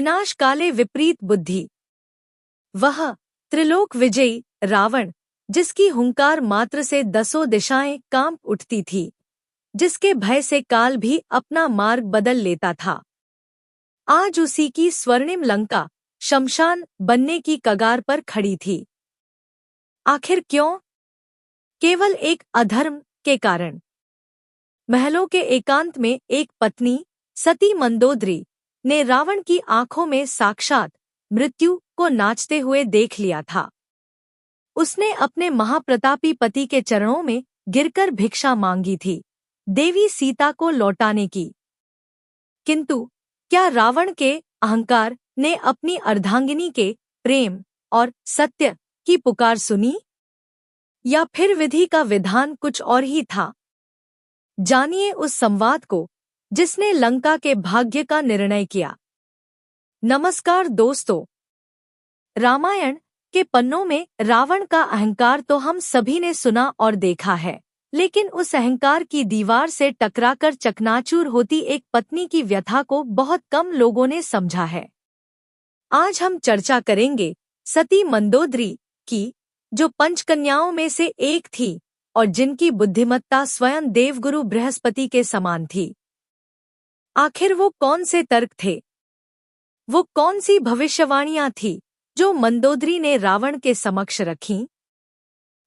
विनाश काले विपरीत बुद्धि। वह त्रिलोक विजयी रावण, जिसकी हुंकार मात्र से दसों दिशाएं कांप उठती थी, जिसके भय से काल भी अपना मार्ग बदल लेता था, आज उसी की स्वर्णिम लंका शमशान बनने की कगार पर खड़ी थी। आखिर क्यों? केवल एक अधर्म के कारण। महलों के एकांत में एक पत्नी सती मंदोदरी ने रावण की आंखों में साक्षात मृत्यु को नाचते हुए देख लिया था। उसने अपने महाप्रतापी पति के चरणों में गिरकर भिक्षा मांगी थी, देवी सीता को लौटाने की। किंतु क्या रावण के अहंकार ने अपनी अर्धांगिनी के प्रेम और सत्य की पुकार सुनी, या फिर विधि का विधान कुछ और ही था? जानिए उस संवाद को जिसने लंका के भाग्य का निर्णय किया। नमस्कार दोस्तों, रामायण के पन्नों में रावण का अहंकार तो हम सभी ने सुना और देखा है, लेकिन उस अहंकार की दीवार से टकराकर चकनाचूर होती एक पत्नी की व्यथा को बहुत कम लोगों ने समझा है। आज हम चर्चा करेंगे सती मंदोदरी की, जो पंचकन्याओं में से एक थी और जिनकी बुद्धिमत्ता स्वयं देवगुरु बृहस्पति के समान थी। आखिर वो कौन से तर्क थे, वो कौन सी भविष्यवाणियां थी जो मंदोदरी ने रावण के समक्ष रखीं?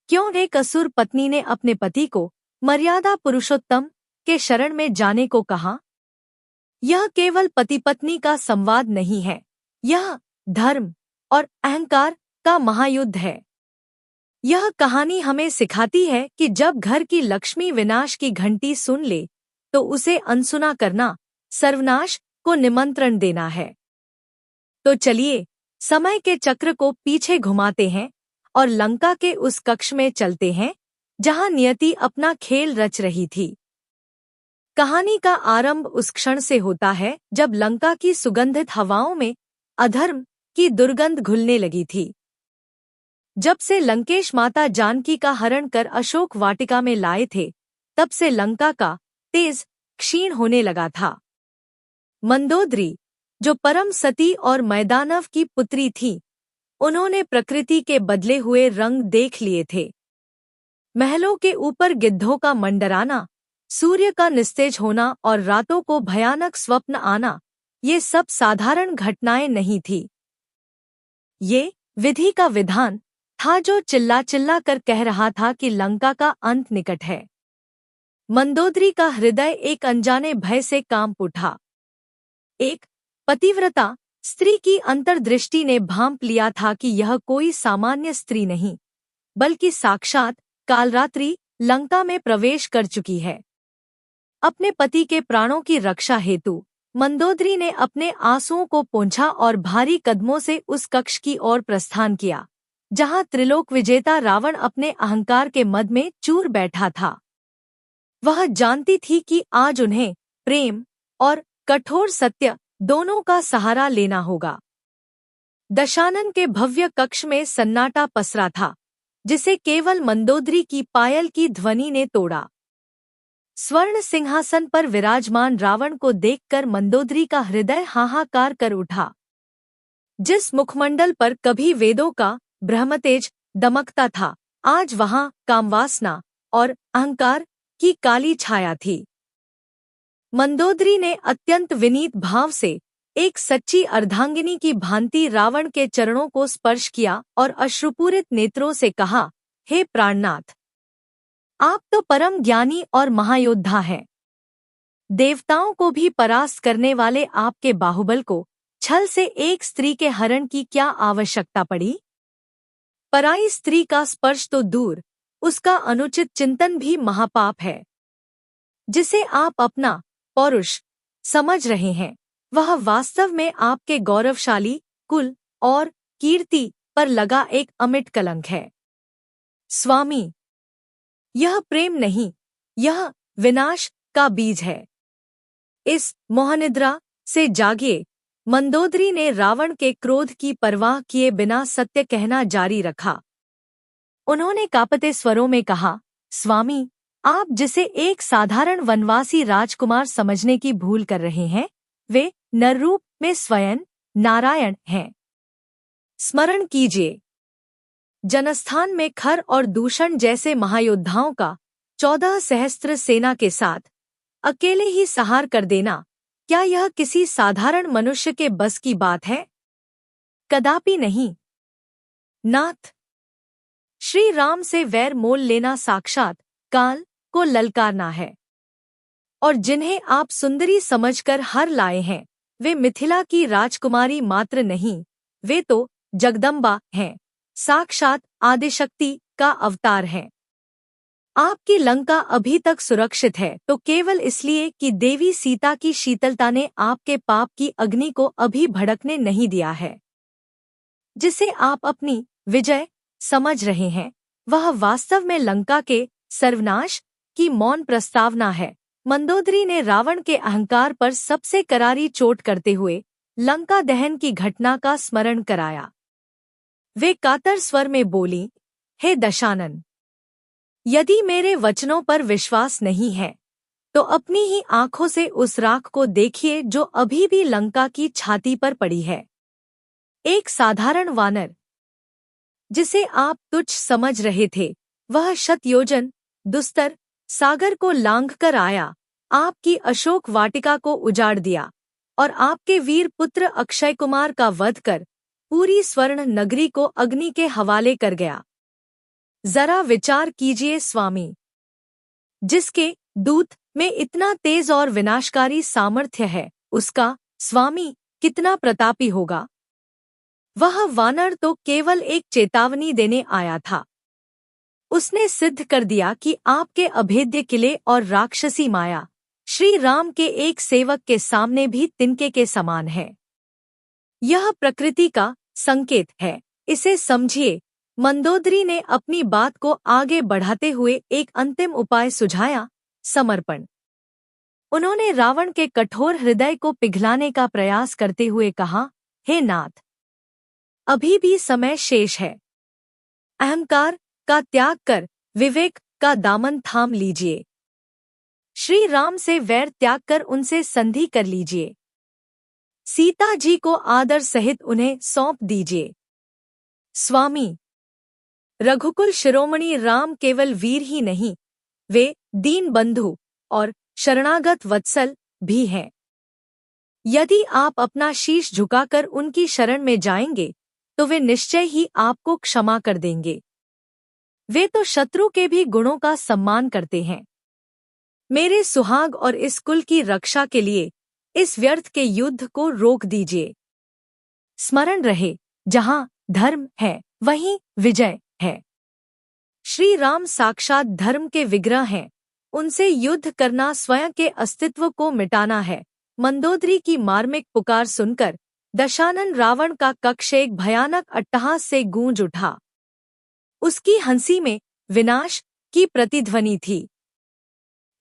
क्यों एक असुर पत्नी ने अपने पति को मर्यादा पुरुषोत्तम के शरण में जाने को कहा? यह केवल पति पत्नी का संवाद नहीं है, यह धर्म और अहंकार का महायुद्ध है। यह कहानी हमें सिखाती है कि जब घर की लक्ष्मी विनाश की घंटी सुन ले तो उसे अनसुना करना सर्वनाश को निमंत्रण देना है। तो चलिए समय के चक्र को पीछे घुमाते हैं और लंका के उस कक्ष में चलते हैं जहां नियति अपना खेल रच रही थी। कहानी का आरंभ उस क्षण से होता है जब लंका की सुगंधित हवाओं में अधर्म की दुर्गंध घुलने लगी थी। जब से लंकेश माता जानकी का हरण कर अशोक वाटिका में लाए थे, तब से लंका का तेज क्षीण होने लगा था। मंदोदरी, जो परम सती और मैदानव की पुत्री थी, उन्होंने प्रकृति के बदले हुए रंग देख लिए थे। महलों के ऊपर गिद्धों का मंडराना, सूर्य का निस्तेज होना और रातों को भयानक स्वप्न आना, ये सब साधारण घटनाएं नहीं थी। ये विधि का विधान था जो चिल्ला चिल्ला कर कह रहा था कि लंका का अंत निकट है। मंदोदरी का हृदय एक अनजाने भय से कांप उठा। एक पतिव्रता स्त्री की अंतर्दृष्टि ने भांप लिया था कि यह कोई सामान्य स्त्री नहीं, बल्कि साक्षात कालरात्रि लंका में प्रवेश कर चुकी है। अपने पति के प्राणों की रक्षा हेतु मंदोदरी ने अपने आंसुओं को पोंछा और भारी कदमों से उस कक्ष की ओर प्रस्थान किया जहां त्रिलोक विजेता रावण अपने अहंकार के मद में चूर बैठा था। वह जानती थी कि आज उन्हें प्रेम और कठोर सत्य दोनों का सहारा लेना होगा। दशानन के भव्य कक्ष में सन्नाटा पसरा था, जिसे केवल मंदोदरी की पायल की ध्वनि ने तोड़ा। स्वर्ण सिंहासन पर विराजमान रावण को देखकर मंदोदरी का हृदय हाहाकार कर उठा। जिस मुखमंडल पर कभी वेदों का ब्रह्मतेज दमकता था, आज वहां कामवासना और अहंकार की काली छाया थी। मंदोदरी ने अत्यंत विनीत भाव से एक सच्ची अर्धांगिनी की भांति रावण के चरणों को स्पर्श किया और अश्रुपूरित नेत्रों से कहा, हे प्राणनाथ, आप तो परम ज्ञानी और महायोद्धा हैं। देवताओं को भी परास्त करने वाले आपके बाहुबल को छल से एक स्त्री के हरण की क्या आवश्यकता पड़ी? पराई स्त्री का स्पर्श तो दूर, उसका अनुचित चिंतन भी महापाप है। जिसे आप अपना पौरुष समझ रहे हैं, वह वास्तव में आपके गौरवशाली कुल और कीर्ति पर लगा एक अमिट कलंक है। स्वामी, यह प्रेम नहीं, यह विनाश का बीज है। इस मोहनिद्रा से जागिए। मंदोदरी ने रावण के क्रोध की परवाह किए बिना सत्य कहना जारी रखा। उन्होंने कांपते स्वरों में कहा, स्वामी, आप जिसे एक साधारण वनवासी राजकुमार समझने की भूल कर रहे हैं, वे नर रूप में स्वयं नारायण हैं। स्मरण कीजिए, जनस्थान में खर और दूषण जैसे महायोद्धाओं का 14 सहस्त्र सेना के साथ अकेले ही संहार कर देना, क्या यह किसी साधारण मनुष्य के बस की बात है? कदापि नहीं। नाथ, श्री राम से वैर मोल लेना साक्षात काल को ललकारना है। और जिन्हें आप सुंदरी समझकर हर लाए हैं, वे मिथिला की राजकुमारी मात्र नहीं, वे तो जगदम्बा हैं, साक्षात आदिशक्ति का अवतार है। आपकी लंका अभी तक सुरक्षित है तो केवल इसलिए कि देवी सीता की शीतलता ने आपके पाप की अग्नि को अभी भड़कने नहीं दिया है। जिसे आप अपनी विजय समझ रहे हैं, वह वास्तव में लंका के सर्वनाश की मौन प्रस्तावना है। मंदोदरी ने रावण के अहंकार पर सबसे करारी चोट करते हुए लंका दहन की घटना का स्मरण कराया। वे कातर स्वर में बोली, हे दशानन, यदि मेरे वचनों पर विश्वास नहीं है तो अपनी ही आंखों से उस राख को देखिए जो अभी भी लंका की छाती पर पड़ी है। एक साधारण वानर जिसे आप तुच्छ समझ रहे थे, वह शतयोजन दुस्तर सागर को लांघकर आया, आपकी अशोक वाटिका को उजाड़ दिया और आपके वीर पुत्र अक्षय कुमार का वध कर पूरी स्वर्ण नगरी को अग्नि के हवाले कर गया। जरा विचार कीजिए स्वामी, जिसके दूत में इतना तेज और विनाशकारी सामर्थ्य है, उसका स्वामी कितना प्रतापी होगा। वह वानर तो केवल एक चेतावनी देने आया था। उसने सिद्ध कर दिया कि आपके अभेद्य किले और राक्षसी माया श्री राम के एक सेवक के सामने भी तिनके के समान है। यह प्रकृति का संकेत है, इसे समझिए। मंदोदरी ने अपनी बात को आगे बढ़ाते हुए एक अंतिम उपाय सुझाया, समर्पण। उन्होंने रावण के कठोर हृदय को पिघलाने का प्रयास करते हुए कहा, हे नाथ, अभी भी समय शेष है। अहंकार का त्याग कर विवेक का दामन थाम लीजिए। श्री राम से वैर त्याग कर उनसे संधि कर लीजिए। सीता जी को आदर सहित उन्हें सौंप दीजिए। स्वामी, रघुकुल शिरोमणि राम केवल वीर ही नहीं, वे दीन बंधु और शरणागत वत्सल भी हैं। यदि आप अपना शीश झुकाकर उनकी शरण में जाएंगे तो वे निश्चय ही आपको क्षमा कर देंगे। वे तो शत्रु के भी गुणों का सम्मान करते हैं। मेरे सुहाग और इस कुल की रक्षा के लिए इस व्यर्थ के युद्ध को रोक दीजिए। स्मरण रहे, जहां धर्म है वहीं विजय है। श्री राम साक्षात धर्म के विग्रह हैं, उनसे युद्ध करना स्वयं के अस्तित्व को मिटाना है। मंदोदरी की मार्मिक पुकार सुनकर दशानन रावण का कक्ष एक भयानक अट्टहास से गूंज उठा। उसकी हंसी में विनाश की प्रतिध्वनि थी।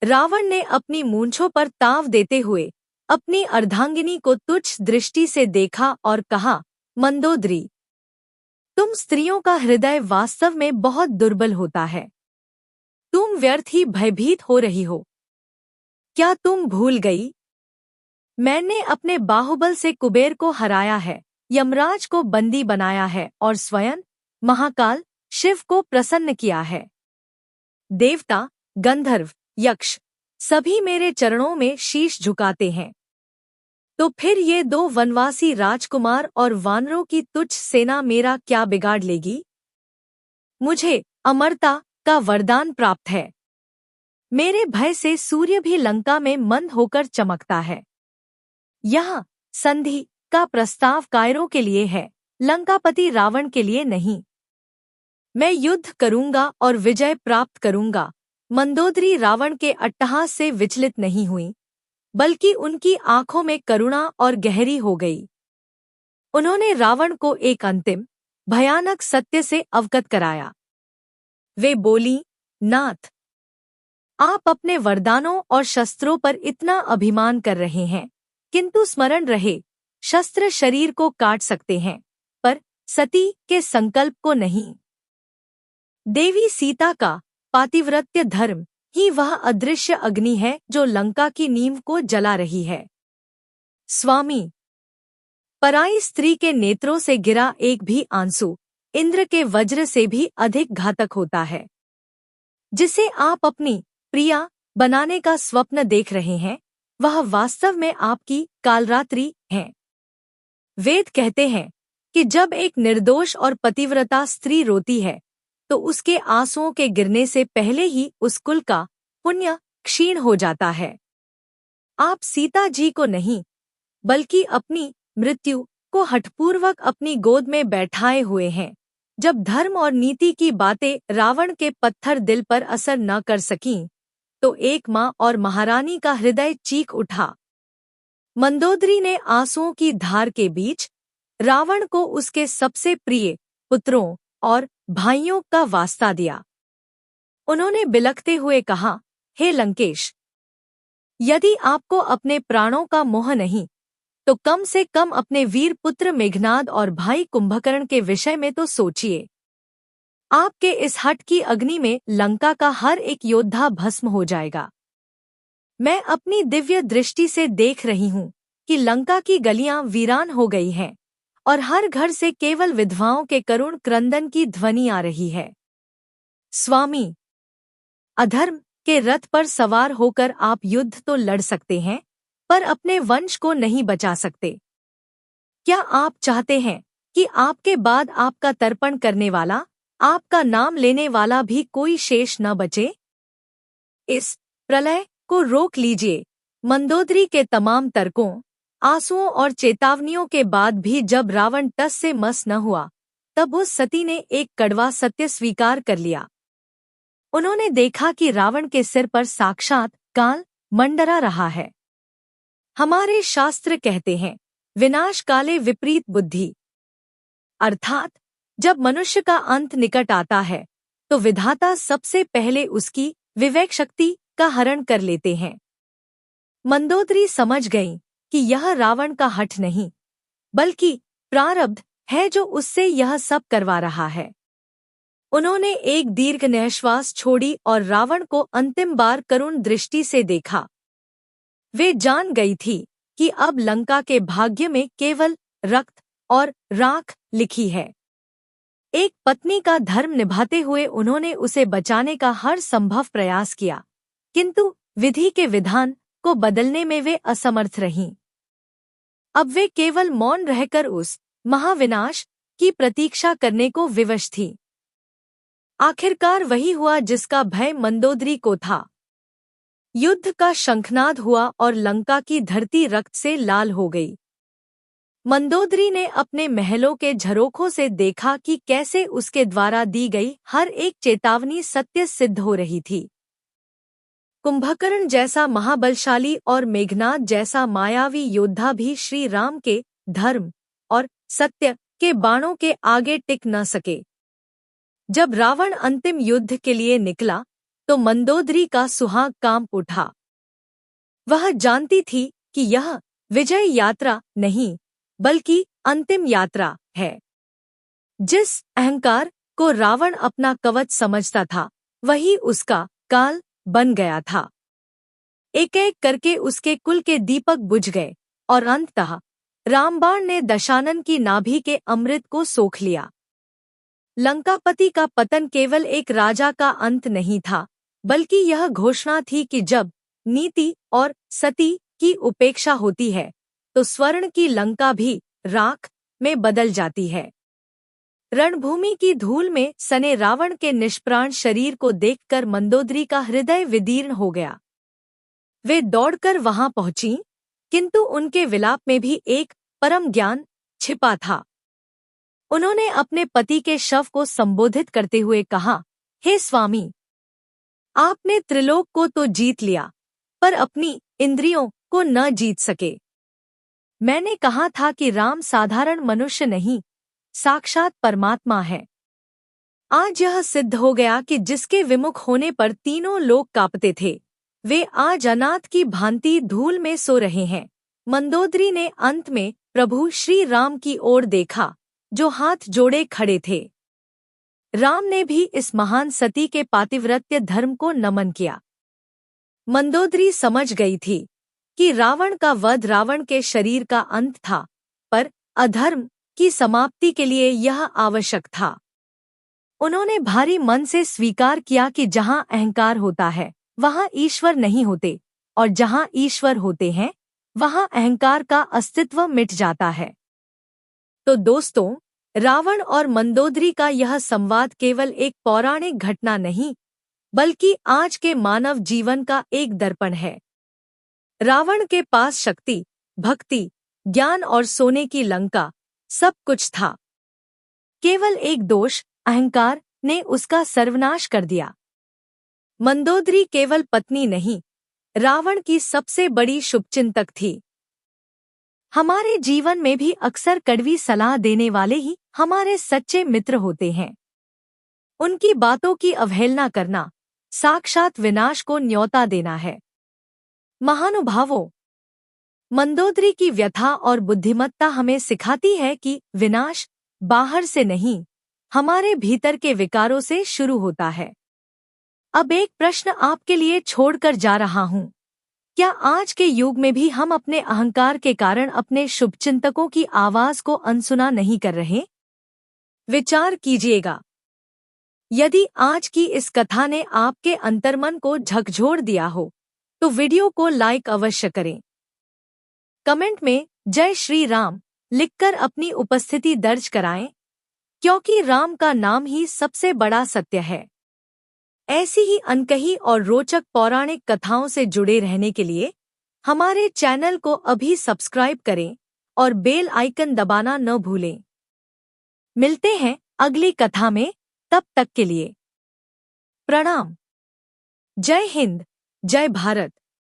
रावण ने अपनी मूंछों पर ताव देते हुए अपनी अर्धांगिनी को तुच्छ दृष्टि से देखा और कहा, मंदोदरी, तुम स्त्रियों का हृदय वास्तव में बहुत दुर्बल होता है। तुम व्यर्थ ही भयभीत हो रही हो। क्या तुम भूल गई? मैंने अपने बाहुबल से कुबेर को हराया है, यमराज को बंदी बनाया है और स्वयं महाकाल शिव को प्रसन्न किया है। देवता, गंधर्व, यक्ष सभी मेरे चरणों में शीश झुकाते हैं। तो फिर ये दो वनवासी राजकुमार और वानरों की तुच्छ सेना मेरा क्या बिगाड़ लेगी? मुझे अमरता का वरदान प्राप्त है। मेरे भय से सूर्य भी लंका में मंद होकर चमकता है। यह संधि का प्रस्ताव कायरों के लिए है, लंकापति रावण के लिए नहीं। मैं युद्ध करूंगा और विजय प्राप्त करूंगा। मंदोदरी रावण के अट्टहास से विचलित नहीं हुई, बल्कि उनकी आंखों में करुणा और गहरी हो गई। उन्होंने रावण को एक अंतिम भयानक सत्य से अवगत कराया। वे बोली, नाथ, आप अपने वरदानों और शस्त्रों पर इतना अभिमान कर रहे हैं, किंतु स्मरण रहे, शस्त्र शरीर को काट सकते हैं पर सती के संकल्प को नहीं। देवी सीता का पातिव्रत्य धर्म ही वह अदृश्य अग्नि है जो लंका की नींव को जला रही है। स्वामी, पराई स्त्री के नेत्रों से गिरा एक भी आंसू इंद्र के वज्र से भी अधिक घातक होता है। जिसे आप अपनी प्रिया बनाने का स्वप्न देख रहे हैं, वह वास्तव में आपकी कालरात्रि है। वेद कहते हैं कि जब एक निर्दोष और पतिव्रता स्त्री रोती है, तो उसके आंसुओं के गिरने से पहले ही उस कुल का पुण्य क्षीण हो जाता है। आप सीता जी को नहीं, बल्कि अपनी मृत्यु को हठपूर्वक अपनी गोद में बैठाए हुए हैं। जब धर्म और नीति की बातें रावण के पत्थर दिल पर असर न कर सकीं, तो एक माँ और महारानी का हृदय चीख उठा। मंदोदरी ने आंसुओं की धार के बीच रावण को उसके सबसे प्रिय पुत्रों और भाइयों का वास्ता दिया। उन्होंने बिलखते हुए कहा, हे लंकेश, यदि आपको अपने प्राणों का मोह नहीं, तो कम से कम अपने वीर पुत्र मेघनाद और भाई कुंभकर्ण के विषय में तो सोचिए। आपके इस हठ की अग्नि में लंका का हर एक योद्धा भस्म हो जाएगा। मैं अपनी दिव्य दृष्टि से देख रही हूँ कि लंका की गलियां वीरान हो गई हैं और हर घर से केवल विधवाओं के करुण क्रंदन की ध्वनि आ रही है। स्वामी, अधर्म के रथ पर सवार होकर आप युद्ध तो लड़ सकते हैं, पर अपने वंश को नहीं बचा सकते। क्या आप चाहते हैं कि आपके बाद आपका तर्पण करने वाला, आपका नाम लेने वाला भी कोई शेष न बचे? इस प्रलय को रोक लीजिए। मंदोदरी के तमाम तर्कों, आंसुओं और चेतावनियों के बाद भी जब रावण टस से मस न हुआ, तब उस सती ने एक कड़वा सत्य स्वीकार कर लिया। उन्होंने देखा कि रावण के सिर पर साक्षात काल मंडरा रहा है। हमारे शास्त्र कहते हैं, विनाश काले विपरीत बुद्धि, अर्थात जब मनुष्य का अंत निकट आता है, तो विधाता सबसे पहले उसकी विवेक शक्ति का हरण कर लेते हैं। मंदोदरी समझ गई कि यह रावण का हठ नहीं, बल्कि प्रारब्ध है जो उससे यह सब करवा रहा है। उन्होंने एक दीर्घ निश्वास छोड़ी और रावण को अंतिम बार करुण दृष्टि से देखा। वे जान गई थी कि अब लंका के भाग्य में केवल रक्त और राख लिखी है। एक पत्नी का धर्म निभाते हुए उन्होंने उसे बचाने का हर संभव प्रयास किया, किंतु विधि के विधान को बदलने में वे असमर्थ रहीं। अब वे केवल मौन रहकर उस महाविनाश की प्रतीक्षा करने को विवश थीं। आखिरकार वही हुआ जिसका भय मंदोदरी को था। युद्ध का शंखनाद हुआ और लंका की धरती रक्त से लाल हो गई। मंदोदरी ने अपने महलों के झरोखों से देखा कि कैसे उसके द्वारा दी गई हर एक चेतावनी सत्य सिद्ध हो रही थी। कुंभकर्ण जैसा महाबलशाली और मेघनाद जैसा मायावी योद्धा भी श्री राम के धर्म और सत्य के बाणों के आगे टिक न सके। जब रावण अंतिम युद्ध के लिए निकला, तो मंदोदरी का सुहाग कांप उठा। वह जानती थी कि यह विजय यात्रा नहीं, बल्कि अंतिम यात्रा है। जिस अहंकार को रावण अपना कवच समझता था, वही उसका काल बन गया था। एक एक करके उसके कुल के दीपक बुझ गए और अंततः रामबाण ने दशानन की नाभि के अमृत को सोख लिया। लंकापति का पतन केवल एक राजा का अंत नहीं था, बल्कि यह घोषणा थी कि जब नीति और सती की उपेक्षा होती है, तो स्वर्ण की लंका भी राख में बदल जाती है। रणभूमि की धूल में सने रावण के निष्प्राण शरीर को देखकर मंदोदरी का हृदय विदीर्ण हो गया। वे दौड़कर वहां पहुंची, किंतु उनके विलाप में भी एक परम ज्ञान छिपा था। उन्होंने अपने पति के शव को संबोधित करते हुए कहा, हे स्वामी, आपने त्रिलोक को तो जीत लिया, पर अपनी इंद्रियों को न जीत सके। मैंने कहा था कि राम साधारण मनुष्य नहीं, साक्षात परमात्मा है। आज यह सिद्ध हो गया कि जिसके विमुख होने पर तीनों लोग कांपते थे, वे आज अनाथ की भांति धूल में सो रहे हैं। मंदोदरी ने अंत में प्रभु श्री राम की ओर देखा, जो हाथ जोड़े खड़े थे। राम ने भी इस महान सती के पातिव्रत्य धर्म को नमन किया। मंदोदरी समझ गई थी कि रावण का वध रावण के शरीर का अंत था, पर अधर्म की समाप्ति के लिए यह आवश्यक था। उन्होंने भारी मन से स्वीकार किया कि जहां अहंकार होता है वहां ईश्वर नहीं होते, और जहां ईश्वर होते हैं वहां अहंकार का अस्तित्व मिट जाता है। तो दोस्तों, रावण और मंदोदरी का यह संवाद केवल एक पौराणिक घटना नहीं, बल्कि आज के मानव जीवन का एक दर्पण है। रावण के पास शक्ति, भक्ति, ज्ञान और सोने की लंका सब कुछ था। केवल एक दोष, अहंकार, ने उसका सर्वनाश कर दिया। मंदोदरी केवल पत्नी नहीं, रावण की सबसे बड़ी शुभचिंतक थी। हमारे जीवन में भी अक्सर कड़वी सलाह देने वाले ही हमारे सच्चे मित्र होते हैं। उनकी बातों की अवहेलना करना साक्षात विनाश को न्योता देना है। महानुभावों, मंदोदरी की व्यथा और बुद्धिमत्ता हमें सिखाती है कि विनाश बाहर से नहीं, हमारे भीतर के विकारों से शुरू होता है। अब एक प्रश्न आपके लिए छोड़कर जा रहा हूं। क्या आज के युग में भी हम अपने अहंकार के कारण अपने शुभचिंतकों की आवाज को अनसुना नहीं कर रहे? विचार कीजिएगा। यदि आज की इस कथा ने आपके अंतर्मन को झकझोर दिया हो, तो वीडियो को लाइक अवश्य करें। कमेंट में जय श्री राम लिखकर अपनी उपस्थिति दर्ज कराएं, क्योंकि राम का नाम ही सबसे बड़ा सत्य है। ऐसी ही अनकही और रोचक पौराणिक कथाओं से जुड़े रहने के लिए हमारे चैनल को अभी सब्सक्राइब करें और बेल आइकन दबाना न भूलें। मिलते हैं अगली कथा में, तब तक के लिए प्रणाम। जय हिंद, जय भारत।